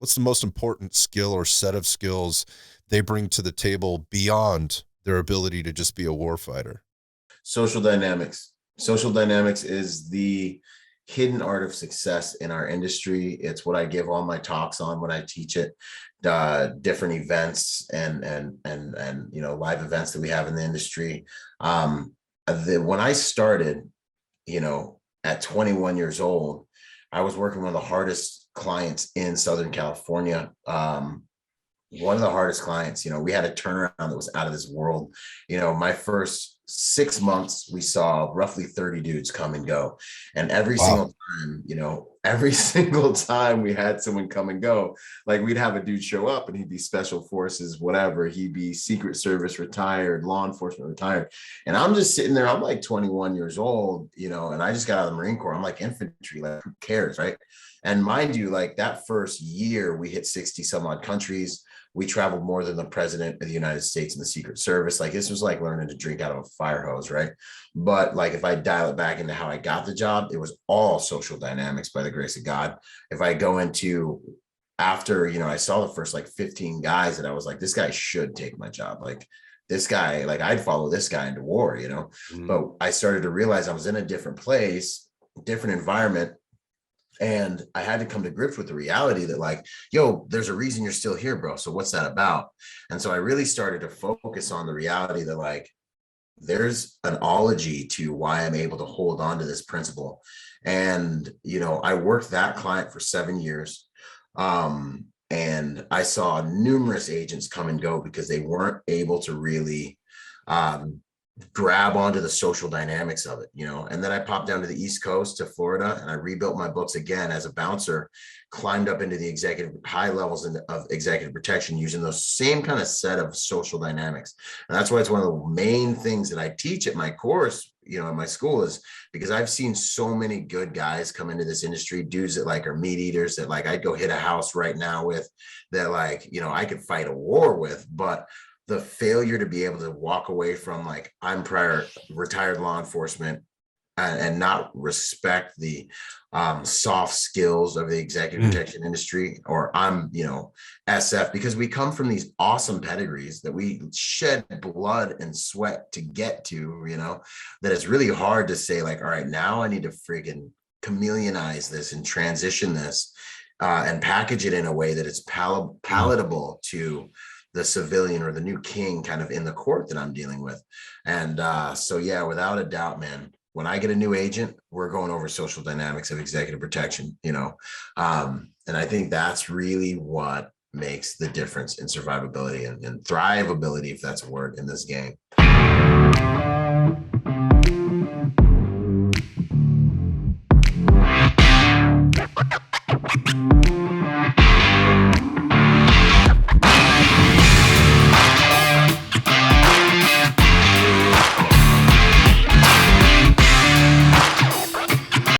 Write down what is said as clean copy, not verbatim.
What's the most important skill or set of skills they bring to the table beyond their ability to just be a war fighter? Social dynamics. Social dynamics is the hidden art of success in our industry. It's what I give all my talks on when I teach it, different events and live events that we have in the industry. When I started, at 21 years old, I was working with one of the hardest clients in Southern California. One of the hardest clients, we had a turnaround that was out of this world. My first 6 months, we saw roughly 30 dudes come and go. And every Wow. single time, every single time we had someone come and go, like we'd have a dude show up and he'd be special forces, whatever. He'd be Secret Service retired, law enforcement retired. And I'm just sitting there, I'm like 21 years old, and I just got out of the Marine Corps. I'm like infantry, like who cares, right? And mind you, like that first year, we hit 60 some odd countries. We traveled more than the president of the United States and the Secret Service. Like this was like learning to drink out of a fire hose, right? But like if I dial it back into how I got the job, it was all social dynamics by the grace of God. If I go into after, I saw the first like 15 guys that I was like, this guy should take my job. Like this guy, like I'd follow this guy into war. Mhm. But I started to realize I was in a different place, different environment. And I had to come to grips with the reality that like, yo, there's a reason you're still here, bro. So what's that about? And so I really started to focus on the reality that like, there's an ology to why I'm able to hold on to this principle. And, I worked that client for 7 years. And I saw numerous agents come and go because they weren't able to really um, grab onto the social dynamics of it. And then I popped down to the East Coast to Florida and I rebuilt my books again as a bouncer, climbed up into the executive high levels of executive protection using those same kind of set of social dynamics. And that's why it's one of the main things that I teach at my course, at my school, is because I've seen so many good guys come into this industry, dudes that like are meat eaters that like I'd go hit a house right now with, that like, I could fight a war with, but the failure to be able to walk away from like I'm prior retired law enforcement and not respect the soft skills of the executive Mm. protection industry, or I'm SF, because we come from these awesome pedigrees that we shed blood and sweat to get to, that it's really hard to say like, all right, now I need to freaking chameleonize this and transition this and package it in a way that it's Mm. palatable to the civilian or the new king kind of in the court that I'm dealing with. And so, yeah, without a doubt, man, when I get a new agent, we're going over social dynamics of executive protection. And I think that's really what makes the difference in survivability and thrivability, if that's a word, in this game.